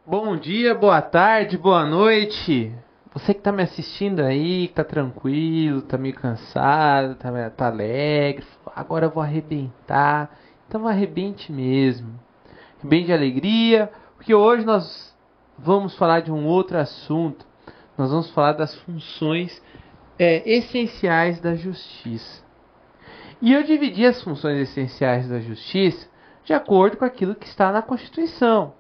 Bom dia, boa tarde, boa noite. Você que tá me assistindo aí, que tá tranquilo, tá meio cansado, tá alegre. Agora eu vou arrebentar. Então arrebente mesmo. Arrebente de alegria, porque hoje nós vamos falar de um outro assunto. Nós vamos falar das funções essenciais da justiça. E eu dividi as funções essenciais da justiça de acordo com aquilo que está na Constituição.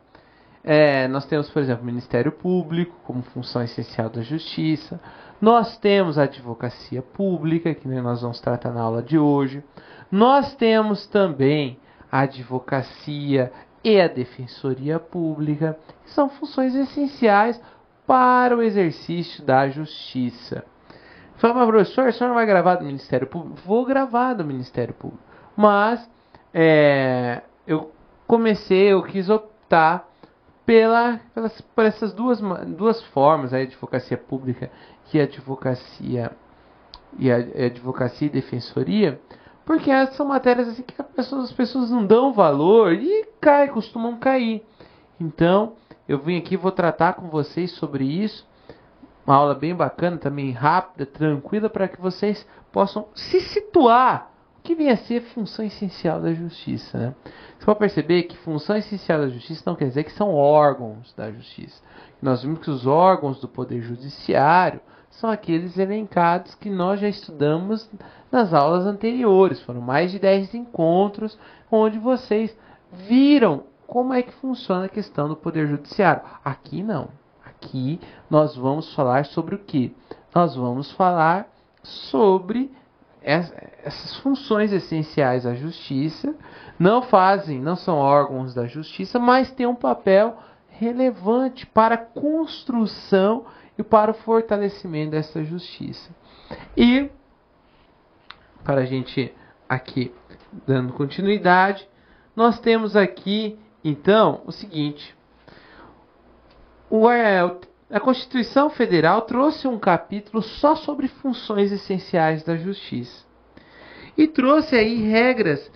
Nós temos, por exemplo, o Ministério Público como função essencial da Justiça. Nós temos a Advocacia Pública, que nós vamos tratar na aula de hoje. Nós temos também a Advocacia e a Defensoria Pública, que são funções essenciais para o exercício da Justiça. Fala, mas professor, o senhor não vai gravar do Ministério Público? Vou gravar do Ministério Público. Mas eu quis optar por essas duas formas, a advocacia pública e a advocacia e defensoria, porque essas são matérias assim que as pessoas não dão valor e costumam cair. Então, eu vim aqui e vou tratar com vocês sobre isso. Uma aula bem bacana, também rápida, tranquila, para que vocês possam se situar o que vem a ser função essencial da justiça, né? Você pode perceber que função essencial da justiça não quer dizer que são órgãos da justiça. Nós vimos que os órgãos do Poder Judiciário são aqueles elencados que nós já estudamos nas aulas anteriores. Foram mais de 10 encontros onde vocês viram como é que funciona a questão do Poder Judiciário. Aqui não. Aqui nós vamos falar sobre o quê? Nós vamos falar sobre essas funções essenciais à justiça. Não são órgãos da justiça, mas têm um papel relevante para a construção e para o fortalecimento dessa justiça. E, para a gente aqui, dando continuidade, nós temos aqui, então, o seguinte. A Constituição Federal trouxe um capítulo só sobre funções essenciais da justiça. E trouxe aí regras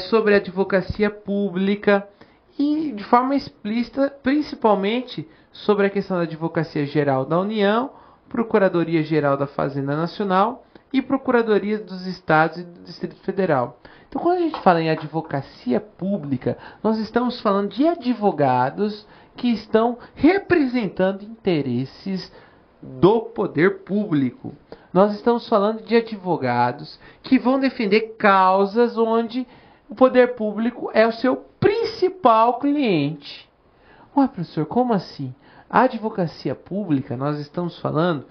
sobre a advocacia pública e de forma explícita, principalmente sobre a questão da Advocacia Geral da União, Procuradoria Geral da Fazenda Nacional e Procuradoria dos Estados e do Distrito Federal. Então, quando a gente fala em advocacia pública, nós estamos falando de advogados que estão representando interesses do poder público. Nós estamos falando de advogados que vão defender causas onde o poder público é o seu principal cliente. Ué, professor, como assim? A advocacia pública, nós estamos falando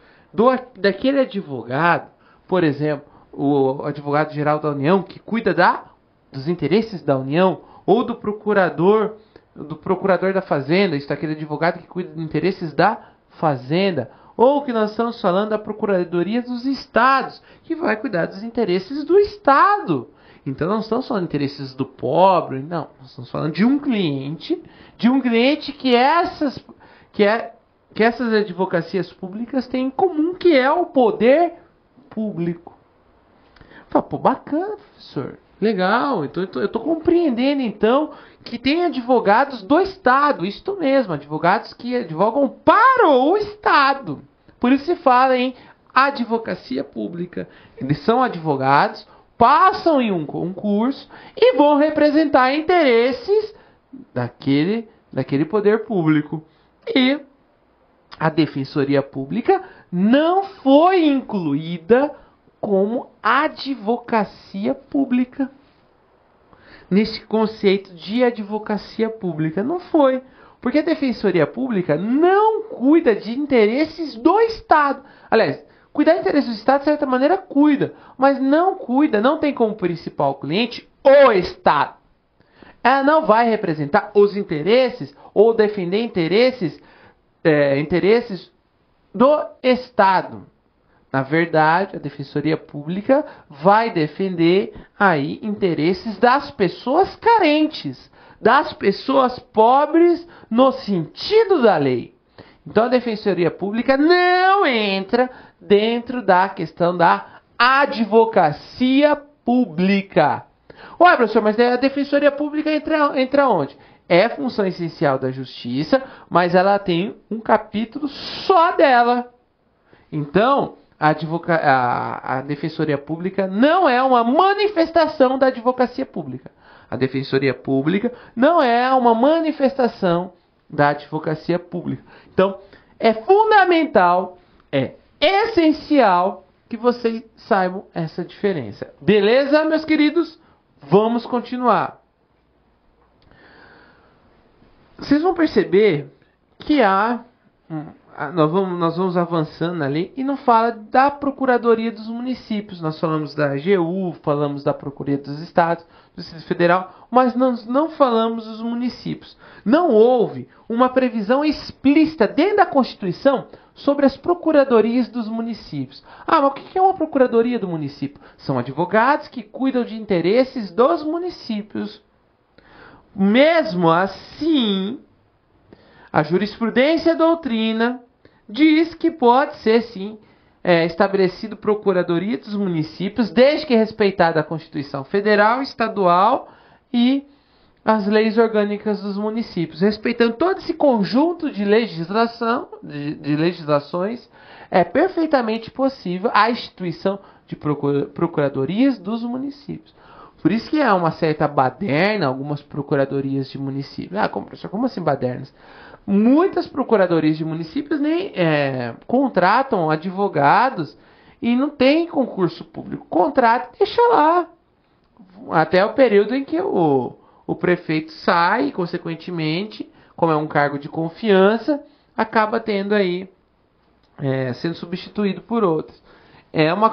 daquele advogado, por exemplo, o advogado-geral da União, que cuida dos interesses da União, ou do procurador da Fazenda, isso é aquele advogado que cuida dos interesses da Fazenda, ou que nós estamos falando da Procuradoria dos Estados, que vai cuidar dos interesses do Estado. Então não estamos falando de interesses do pobre, não, nós estamos falando de um cliente que essas advocacias públicas têm em comum, que é o poder público. Fala, pô, bacana, professor. Legal, então eu estou compreendendo então que tem advogados do Estado, isto mesmo, advogados que advogam para o Estado. Por isso se fala em advocacia pública. Eles são advogados, passam em um concurso e vão representar interesses daquele poder público. E a Defensoria Pública não foi incluída como advocacia pública. Nesse conceito de advocacia pública, não foi. Porque a Defensoria Pública não cuida de interesses do Estado. Aliás, cuidar de interesses do Estado, de certa maneira, cuida. Mas não tem como principal cliente o Estado. Ela não vai representar os interesses ou defender interesses do Estado. Na verdade, a Defensoria Pública vai defender aí interesses das pessoas carentes, das pessoas pobres no sentido da lei. Então a Defensoria Pública não entra dentro da questão da advocacia pública. Ué, professor, mas a Defensoria Pública entra onde? é função essencial da justiça, mas ela tem um capítulo só dela. Então, a Defensoria Pública não é uma manifestação da advocacia pública. A Defensoria Pública não é uma manifestação da advocacia pública. Então, é fundamental, é essencial que vocês saibam essa diferença. Beleza, meus queridos? Vamos continuar. Vocês vão perceber que nós vamos avançando ali e não fala da Procuradoria dos Municípios. Nós falamos da AGU, falamos da Procuradoria dos Estados, do Distrito Federal, mas nós não falamos dos municípios. Não houve uma previsão explícita dentro da Constituição sobre as procuradorias dos municípios. Mas o que é uma procuradoria do município? São advogados que cuidam de interesses dos municípios. Mesmo assim, a jurisprudência e a doutrina diz que pode ser, sim, estabelecido procuradoria dos municípios, desde que respeitada a Constituição Federal, Estadual e as leis orgânicas dos municípios. Respeitando todo esse conjunto de legislações, é perfeitamente possível a instituição de procuradorias dos municípios. Por isso que há uma certa baderna, algumas procuradorias de municípios. Professor, como assim badernas? Muitas procuradorias de municípios nem contratam advogados e não tem concurso público. Contrata e deixa lá. Até o período em que o prefeito sai, e, consequentemente, como é um cargo de confiança, acaba tendo aí, sendo substituído por outros. É uma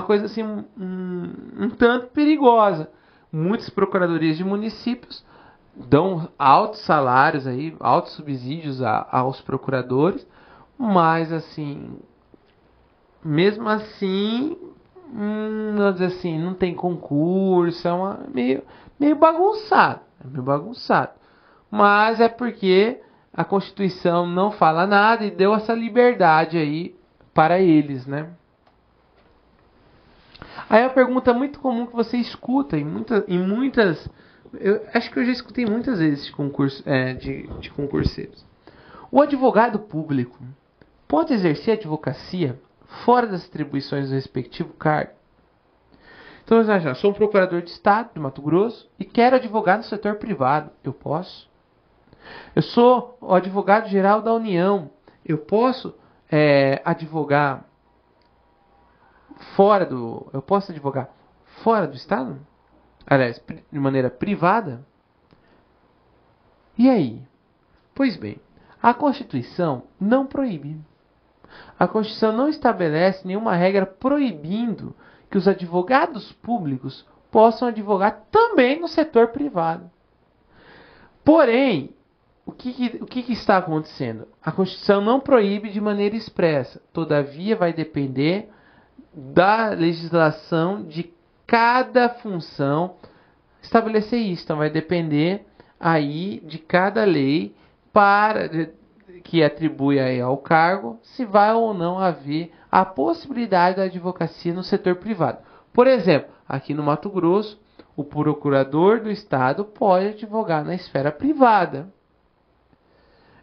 coisa assim um tanto perigosa. Muitas procuradorias de municípios dão altos salários aí, altos subsídios aos procuradores, mas assim, mesmo assim, vamos dizer assim, não tem concurso, meio bagunçado, Mas é porque a Constituição não fala nada e deu essa liberdade aí para eles, né? Aí a pergunta muito comum que você escuta em muitas, eu acho que eu já escutei muitas vezes de concurseiros. O advogado público pode exercer advocacia fora das atribuições do respectivo cargo? Então, você acha, sou um procurador de Estado de Mato Grosso e quero advogar no setor privado. Eu posso? Eu sou o advogado-geral da União. Eu posso advogar eu posso advogar fora do Estado? Aliás, de maneira privada? E aí? Pois bem, a Constituição não proíbe. A Constituição não estabelece nenhuma regra proibindo que os advogados públicos possam advogar também no setor privado. Porém, o que está acontecendo? A Constituição não proíbe de maneira expressa. Todavia, vai depender da legislação de cada função estabelecer isso. Então, vai depender aí de cada lei que atribui aí ao cargo se vai ou não haver a possibilidade da advocacia no setor privado. Por exemplo, aqui no Mato Grosso, o procurador do Estado pode advogar na esfera privada.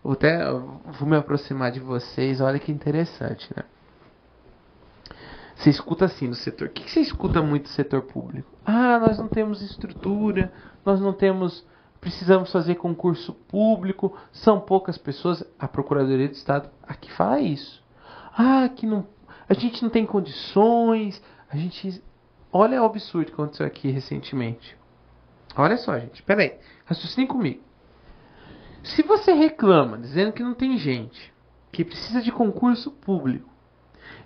Vou me aproximar de vocês, olha que interessante, né? Você escuta assim no setor. O que você escuta muito do setor público? Nós não temos estrutura, precisamos fazer concurso público, são poucas pessoas. A Procuradoria do Estado aqui fala isso. A gente não tem condições, olha o absurdo que aconteceu aqui recentemente. Olha só, gente, peraí, raciocine comigo. Se você reclama, dizendo que não tem gente, que precisa de concurso público,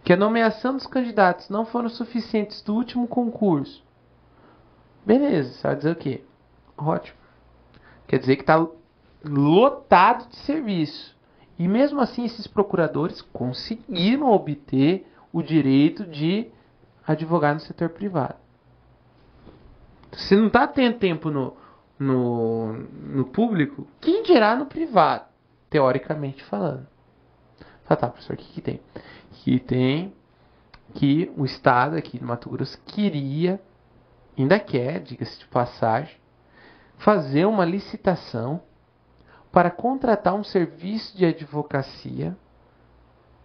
que a nomeação dos candidatos não foram suficientes do último concurso, beleza, você vai dizer o quê? Ótimo. Quer dizer que está lotado de serviço. E mesmo assim, esses procuradores conseguiram obter o direito de advogar no setor privado. Você não está tendo tempo no público, quem dirá no privado, teoricamente falando. Tá, professor, o que tem? Que tem que o Estado aqui do Mato Grosso ainda quer, diga-se de passagem, fazer uma licitação para contratar um serviço de advocacia.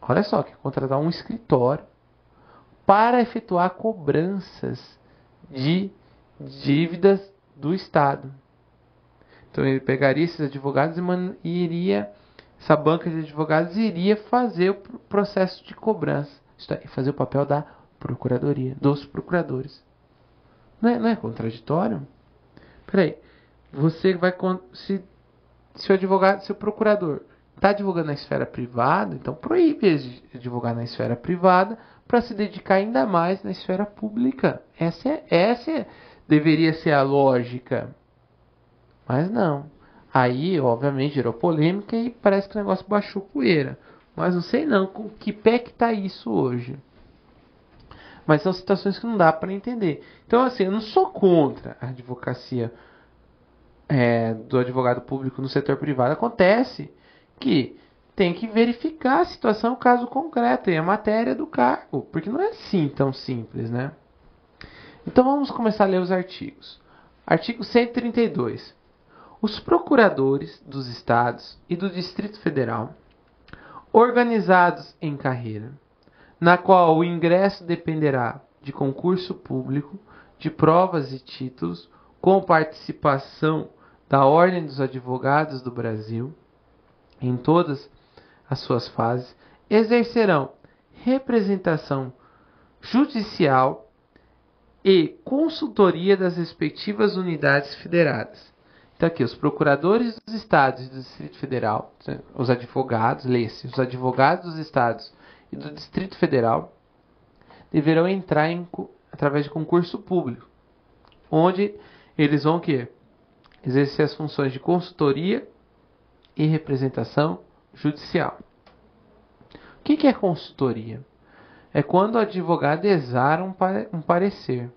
Olha só, que contratar um escritório para efetuar cobranças de dívidas do Estado. Então ele pegaria esses advogados e essa banca de advogados iria fazer o processo de cobrança, isto é, fazer o papel da procuradoria, dos procuradores. Não é contraditório? Peraí, você vai se o procurador está advogando na esfera privada, então proíbe ele de advogar na esfera privada para se dedicar ainda mais na esfera pública. Essa deveria ser a lógica. Mas não. Aí, obviamente, gerou polêmica e parece que o negócio baixou poeira. Mas não sei não com que pé que está isso hoje. Mas são situações que não dá para entender. Então, assim, eu não sou contra a advocacia do advogado público no setor privado. Acontece que tem que verificar a situação, o caso concreto e a matéria do cargo, porque não é assim tão simples, né? Então vamos começar a ler os artigos. Artigo 132. Os procuradores dos estados e do Distrito Federal, organizados em carreira, na qual o ingresso dependerá de concurso público, de provas e títulos, com participação da Ordem dos Advogados do Brasil, em todas as suas fases, exercerão representação judicial e consultoria das respectivas unidades federadas. Então aqui, os procuradores dos estados e do Distrito Federal, os advogados, lê-se, os advogados dos estados e do Distrito Federal deverão entrar através de concurso público, onde eles vão o quê? Exercer as funções de consultoria e representação judicial. O que é consultoria? É quando o advogado exara um parecer,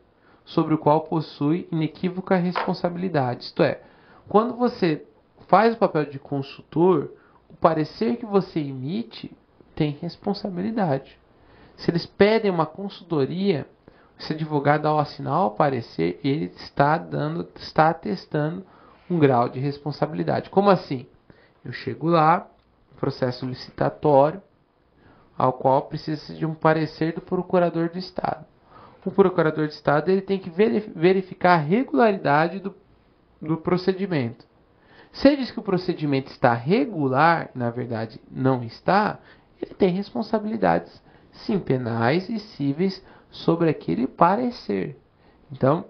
sobre o qual possui inequívoca responsabilidade. Isto é, quando você faz o papel de consultor, o parecer que você emite tem responsabilidade. Se eles pedem uma consultoria, esse advogado, ao assinar o parecer, ele está atestando um grau de responsabilidade. Como assim? Eu chego lá, processo licitatório, ao qual precisa de um parecer do procurador do Estado. O procurador do Estado ele tem que verificar a regularidade do procedimento. Se ele diz que o procedimento está regular, na verdade não está, ele tem responsabilidades, sim, penais e cíveis sobre aquele parecer. Então,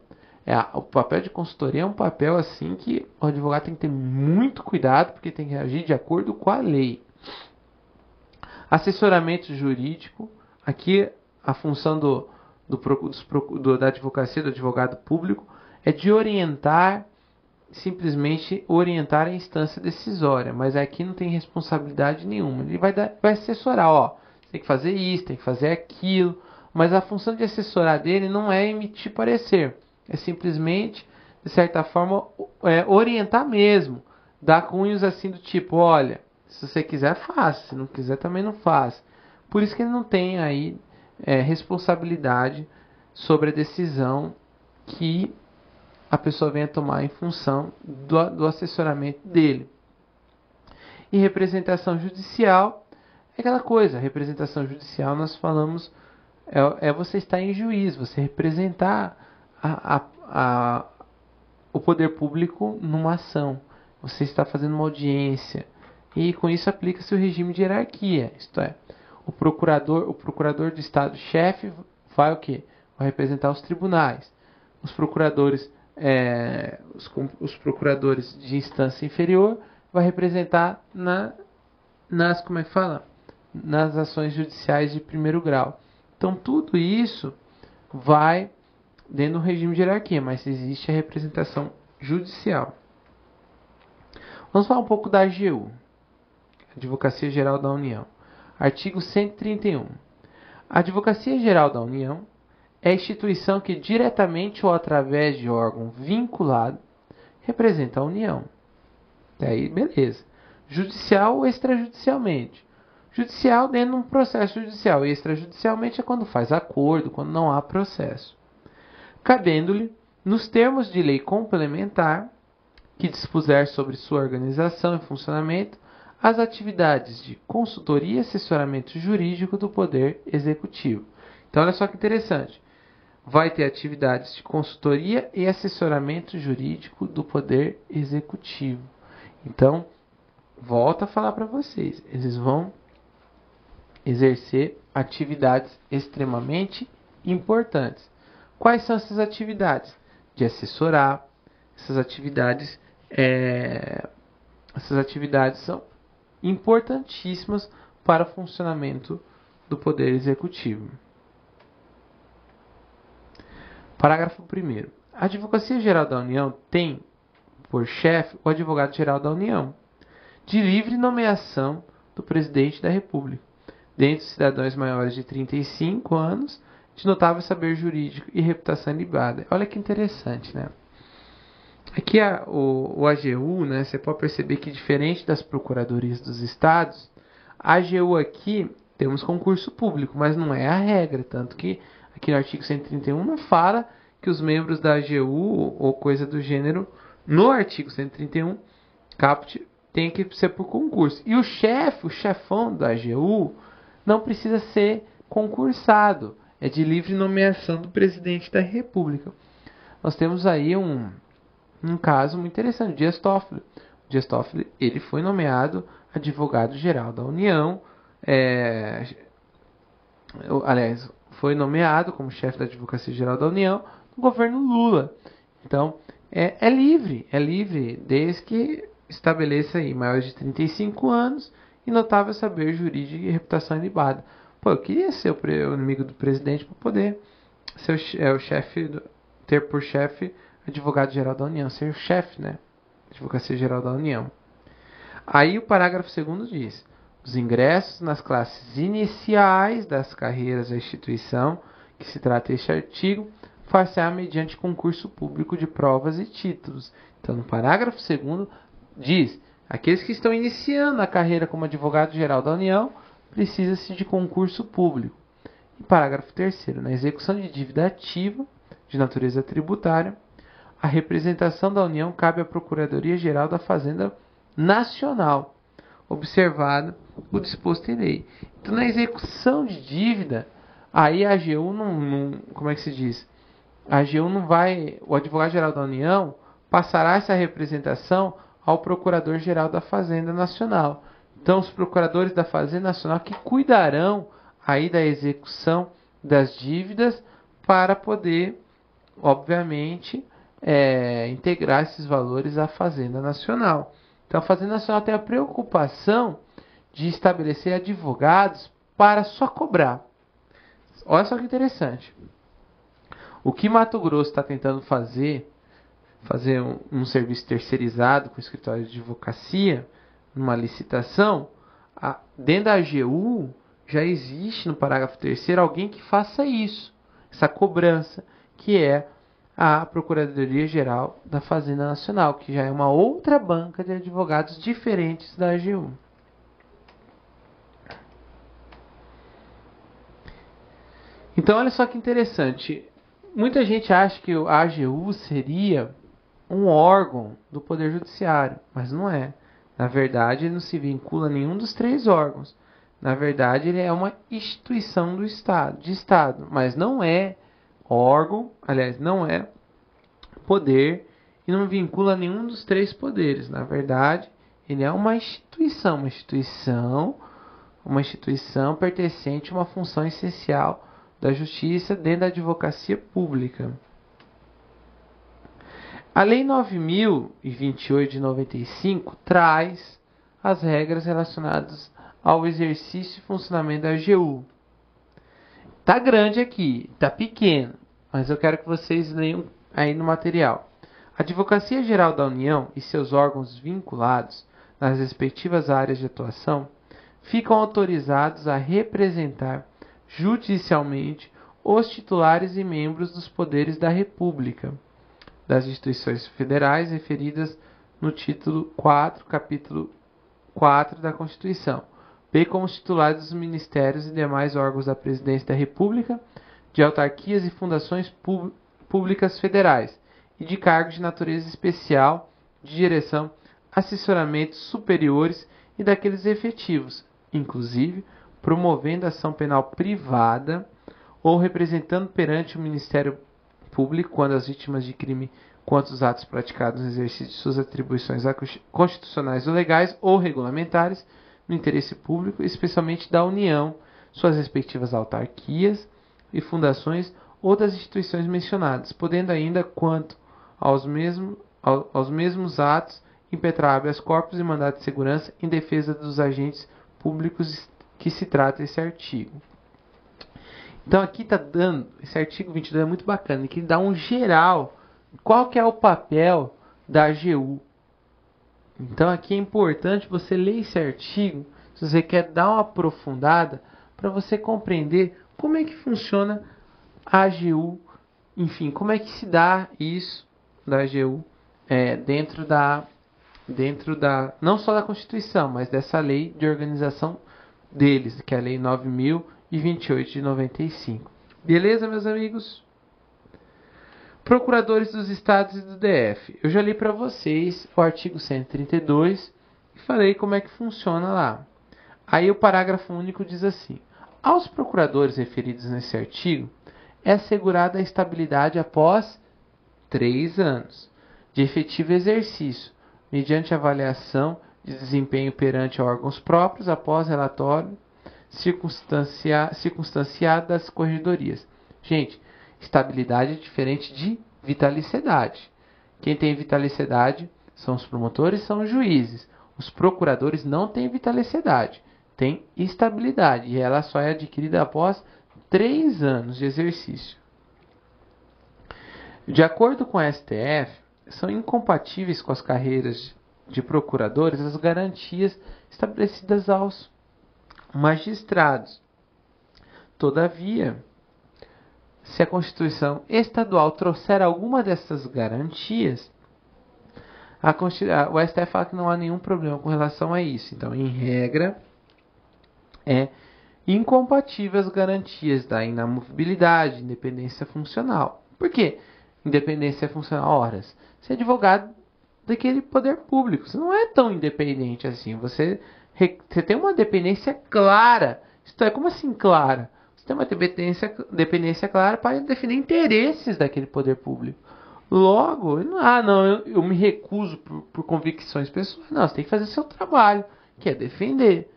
o papel de consultoria é um papel assim que o advogado tem que ter muito cuidado, porque tem que agir de acordo com a lei. Assessoramento jurídico. Aqui a função da advocacia, do advogado público, é de simplesmente orientar a instância decisória, mas aqui não tem responsabilidade nenhuma. Ele vai assessorar, tem que fazer isso, tem que fazer aquilo, mas a função de assessorar dele não é emitir parecer, é simplesmente, de certa forma, orientar mesmo, dar cunhos assim do tipo, olha, se você quiser, faça, se não quiser, também não faça. Por isso que ele não tem aí responsabilidade sobre a decisão que a pessoa venha tomar em função do assessoramento dele. E representação judicial é aquela coisa. Representação judicial nós falamos você estar em juízo, você representar o poder público numa ação. Você está fazendo uma audiência. E com isso aplica-se o regime de hierarquia. Isto é, o procurador do Estado-chefe vai o quê? Vai representar os tribunais. Os procuradores de instância inferior vai representar nas ações judiciais de primeiro grau. Então tudo isso vai dentro do regime de hierarquia, mas existe a representação judicial. Vamos falar um pouco da AGU, Advocacia Geral da União. Artigo 131. A Advocacia Geral da União é a instituição que, diretamente ou através de órgão vinculado, representa a União. Daí, beleza. Judicial ou extrajudicialmente. Judicial dentro de um processo judicial. E extrajudicialmente é quando faz acordo, quando não há processo. Cabendo-lhe, nos termos de lei complementar, que dispuser sobre sua organização e funcionamento, as atividades de consultoria e assessoramento jurídico do Poder Executivo. Então, olha só que interessante. Vai ter atividades de consultoria e assessoramento jurídico do Poder Executivo. Então, volto a falar para vocês. Eles vão exercer atividades extremamente importantes. Quais são essas atividades? De assessorar. Essas atividades são importantíssimas para o funcionamento do Poder Executivo. Parágrafo 1º. A Advocacia Geral da União tem por chefe o Advogado-Geral da União, de livre nomeação do Presidente da República, dentre os cidadãos maiores de 35 anos, de notável saber jurídico e reputação ilibada. Olha que interessante, né? Aqui o AGU, né, você pode perceber que diferente das procuradorias dos estados, a AGU aqui temos concurso público, mas não é a regra, tanto que aqui no artigo 131 não fala que os membros da AGU ou coisa do gênero, no artigo 131, caput, tem que ser por concurso. E o chefão da AGU, não precisa ser concursado, é de livre nomeação do Presidente da República. Nós temos aí um caso muito interessante, o Dias Toffoli. O Dias Toffoli, ele foi nomeado advogado-geral da União, aliás, foi nomeado como chefe da Advocacia Geral da União no governo Lula. Então, é livre, desde que estabeleça aí maiores de 35 anos e notável saber jurídico e reputação ilibada. Pô, eu queria ser o inimigo do presidente para poder ser o chefe, ter por chefe advogado-geral da União, ser o chefe, né? Advocacia Geral da União. Aí o parágrafo 2º diz: os ingressos nas classes iniciais das carreiras da instituição, que se trata este artigo, far-se-á mediante concurso público de provas e títulos. Então, no parágrafo 2º diz: aqueles que estão iniciando a carreira como advogado-geral da União, precisa-se de concurso público. E parágrafo 3º, na execução de dívida ativa, de natureza tributária, a representação da União cabe à Procuradoria-Geral da Fazenda Nacional, observado o disposto em lei. Então, na execução de dívida, aí a AGU não como é que se diz? A AGU não vai, o advogado-geral da União passará essa representação ao Procurador-Geral da Fazenda Nacional. Então, os procuradores da Fazenda Nacional que cuidarão aí da execução das dívidas para poder, obviamente, integrar esses valores à Fazenda Nacional. Então, a Fazenda Nacional tem a preocupação de estabelecer advogados para só cobrar. Olha só que interessante. O que Mato Grosso está tentando fazer um serviço terceirizado com o escritório de advocacia, numa licitação, dentro da AGU já existe no parágrafo 3º alguém que faça isso, essa cobrança, que é a Procuradoria-Geral da Fazenda Nacional, que já é uma outra banca de advogados diferentes da AGU. Então, olha só que interessante. Muita gente acha que a AGU seria um órgão do Poder Judiciário, mas não é. Na verdade, ele não se vincula a nenhum dos 3 órgãos. Na verdade, ele é uma instituição de Estado, mas não é órgão, aliás, não é poder e não vincula a nenhum dos 3 poderes. Na verdade, ele é uma instituição pertencente a uma função essencial da justiça dentro da advocacia pública. A Lei 9.028 de 95 traz as regras relacionadas ao exercício e funcionamento da AGU. Tá grande aqui, tá pequeno, mas eu quero que vocês leiam aí no material. A Advocacia Geral da União e seus órgãos vinculados nas respectivas áreas de atuação ficam autorizados a representar judicialmente os titulares e membros dos poderes da República, das instituições federais referidas no título 4, capítulo 4 da Constituição, bem como os titulares dos ministérios e demais órgãos da Presidência da República, de autarquias e fundações públicas federais, e de cargos de natureza especial de direção, assessoramentos superiores e daqueles efetivos, inclusive promovendo ação penal privada ou representando perante o Ministério Público quando as vítimas de crime quanto os atos praticados no exercício de suas atribuições constitucionais ou legais ou regulamentares no interesse público, especialmente da União, suas respectivas autarquias e fundações ou das instituições mencionadas, podendo ainda, quanto aos mesmos atos, impetrar habeas corpus e mandado de segurança em defesa dos agentes públicos que se trata esse artigo. Então aqui está dando, esse artigo 22 é muito bacana, que dá um geral, qual que é o papel da AGU. Então aqui é importante você ler esse artigo, se você quer dar uma aprofundada, para você compreender como é que funciona a AGU, enfim, como é que se dá isso da AGU dentro da, não só da Constituição, mas dessa lei de organização deles, que é a Lei 9.028 de 95. Beleza, meus amigos? Procuradores dos Estados e do DF. Eu já li para vocês o artigo 132 e falei como é que funciona lá. Aí o parágrafo único diz assim: aos procuradores referidos nesse artigo é assegurada a estabilidade após 3 anos de efetivo exercício, mediante avaliação de desempenho perante órgãos próprios após relatório circunstanciado das corregedorias. Gente, estabilidade é diferente de vitaliciedade. Quem tem vitaliciedade são os promotores, são os juízes. Os procuradores não têm vitaliciedade, têm estabilidade e ela só é adquirida após 3 anos de exercício. De acordo com a STF, são incompatíveis com as carreiras de procuradores as garantias estabelecidas aos magistrados. Todavia, se a Constituição Estadual trouxer alguma dessas garantias, o STF fala que não há nenhum problema com relação a isso. Então, em regra, é incompatível as garantias da inamovibilidade, independência funcional. Por quê? Independência funcional, horas. Você é advogado daquele poder público. Você não é tão independente assim. Você tem uma dependência clara. Isto é, como assim clara? Você tem uma dependência clara para definir interesses daquele poder público. Logo, eu me recuso por convicções pessoais. Não, você tem que fazer seu trabalho, que é defender.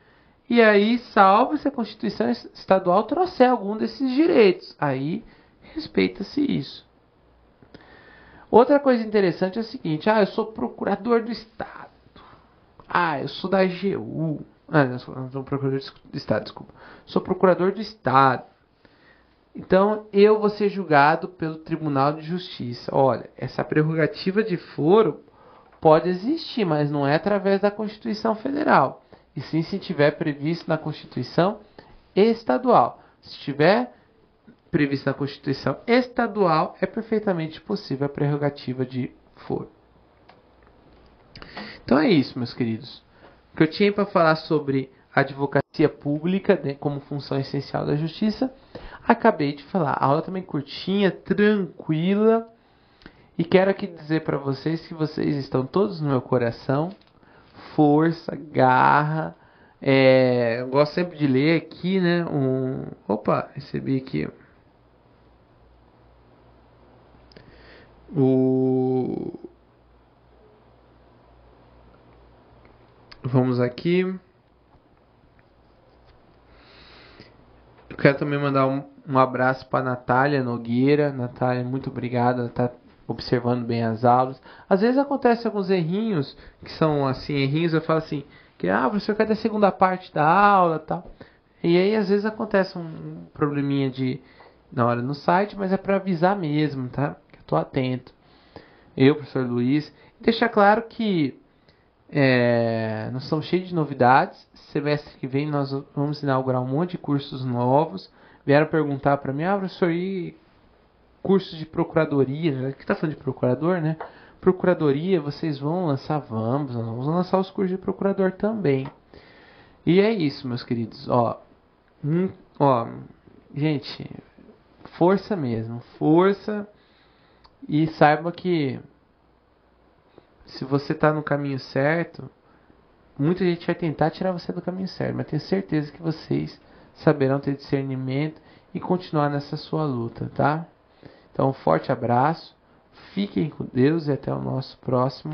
E aí, salvo se a Constituição Estadual trouxer algum desses direitos. Aí, respeita-se isso. Outra coisa interessante é o seguinte: eu sou procurador do Estado. Eu sou da AGU. Não sou procurador do Estado, desculpa. Sou procurador do Estado. Então, eu vou ser julgado pelo Tribunal de Justiça. Olha, essa prerrogativa de foro pode existir, mas não é através da Constituição Federal. E sim se tiver previsto na Constituição Estadual. Se estiver previsto na Constituição Estadual, é perfeitamente possível a prerrogativa de foro. Então é isso, meus queridos. O que eu tinha para falar sobre a advocacia pública, né, como função essencial da justiça, acabei de falar. A aula também curtinha, tranquila. E quero aqui dizer para vocês que vocês estão todos no meu coração. Força, garra. Eu gosto sempre de ler aqui, né? Opa, recebi aqui. Vamos aqui. Eu quero também mandar um abraço para Natália Nogueira. Natália, muito obrigada. Ela está observando bem as aulas. Às vezes acontecem alguns errinhos, que são assim, errinhos, eu falo assim, que professor, cadê a segunda parte da aula, tal. E aí às vezes acontece um probleminha na hora no site, mas é para avisar mesmo, tá? Que eu tô atento. Eu, professor Luiz, deixar claro que nós estamos cheios de novidades. Semestre que vem nós vamos inaugurar um monte de cursos novos. Vieram perguntar para mim, professor, e cursos de procuradoria? Aqui está falando de procurador, né? Procuradoria, vocês vão lançar? Nós vamos lançar os cursos de procurador também. E é isso, meus queridos. Gente, força mesmo, força. E saiba que se você está no caminho certo, muita gente vai tentar tirar você do caminho certo, mas tenho certeza que vocês saberão ter discernimento e continuar nessa sua luta, tá? Então, um forte abraço, fiquem com Deus e até o nosso próximo